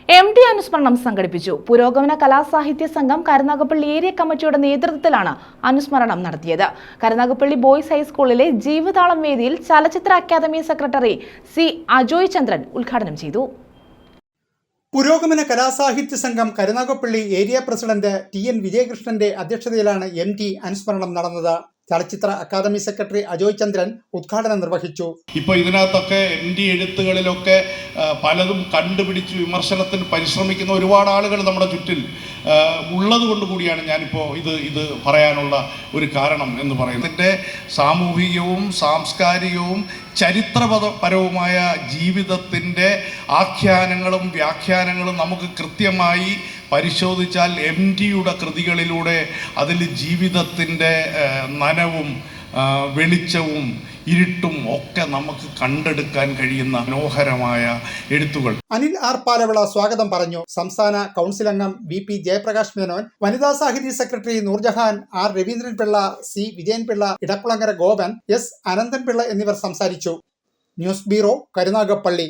MT അനുസ്മരണം സംഘടിപ്പിച്ചു. പുരോഗമന കലാസാഹിത്യ സംഘം കരുനാഗപ്പള്ളി ഏരിയ കമ്മിറ്റിയുടെ നേതൃത്വത്തിലാണ് അനുസ്മരണം നടത്തിയത്. കരുനാഗപ്പള്ളി ബോയ്സ് ഹൈസ്കൂളിലെ ജീവിതാളം വേദിയിൽ ചലച്ചിത്ര അക്കാദമി സെക്രട്ടറി സി അജോയ് ചന്ദ്രൻ ഉദ്ഘാടനം ചെയ്തു. പുരോഗമന കലാസാഹിത്യ സംഘം കരുനാഗപ്പള്ളി ഏരിയ പ്രസിഡന്റ് TN വിജയകൃഷ്ണന്റെ അധ്യക്ഷതയിലാണ് MT അനുസ്മരണം നടന്നത്. ചലച്ചിത്ര അക്കാദമി സെക്രട്ടറി അജോയ് ചന്ദ്രൻ ഉദ്ഘാടനം നിർവഹിച്ചു. ഇപ്പോൾ ഇതിനകത്തൊക്കെ MT എഴുത്തുകളിലൊക്കെ പലതും കണ്ടുപിടിച്ച് വിമർശനത്തിന് പരിശ്രമിക്കുന്ന ഒരുപാട് ആളുകൾ നമ്മുടെ ചുറ്റിൽ ഉള്ളത് കൊണ്ട് കൂടിയാണ് ഞാനിപ്പോൾ ഇത് പറയാനുള്ള ഒരു കാരണം എന്ന് പറയുന്നത്. ഇതിൻ്റെ സാമൂഹികവും സാംസ്കാരികവും ചരിത്രപരവുമായ ജീവിതത്തിൻ്റെ ആഖ്യാനങ്ങളും വ്യാഖ്യാനങ്ങളും നമുക്ക് കൃത്യമായി പരിശോധിച്ചാൽ MTയുടെ കൃതികളിലൂടെ അതിൽ ജീവിതത്തിൻ്റെ നനവും വെളിച്ചവും ഇരുട്ടും ഒക്കെ നമുക്ക് കണ്ടെടുക്കാൻ കഴിയുന്ന മനോഹരമായ എഴുത്തുകൾ. അനിൽ ആർ പാലവിള സ്വാഗതം പറഞ്ഞു. സംസ്ഥാന കൗൺസിൽ അംഗം VP ജയപ്രകാശ് മേനോൻ, വനിതാ സാഹിത്യ secretary Noorjahan, R Raveendran Pillai, C Vijayan Pillai, Edakkulangara Gopan, S Ananthan Pillai എന്നിവർ സംസാരിച്ചു. News bureau, Karunagappally.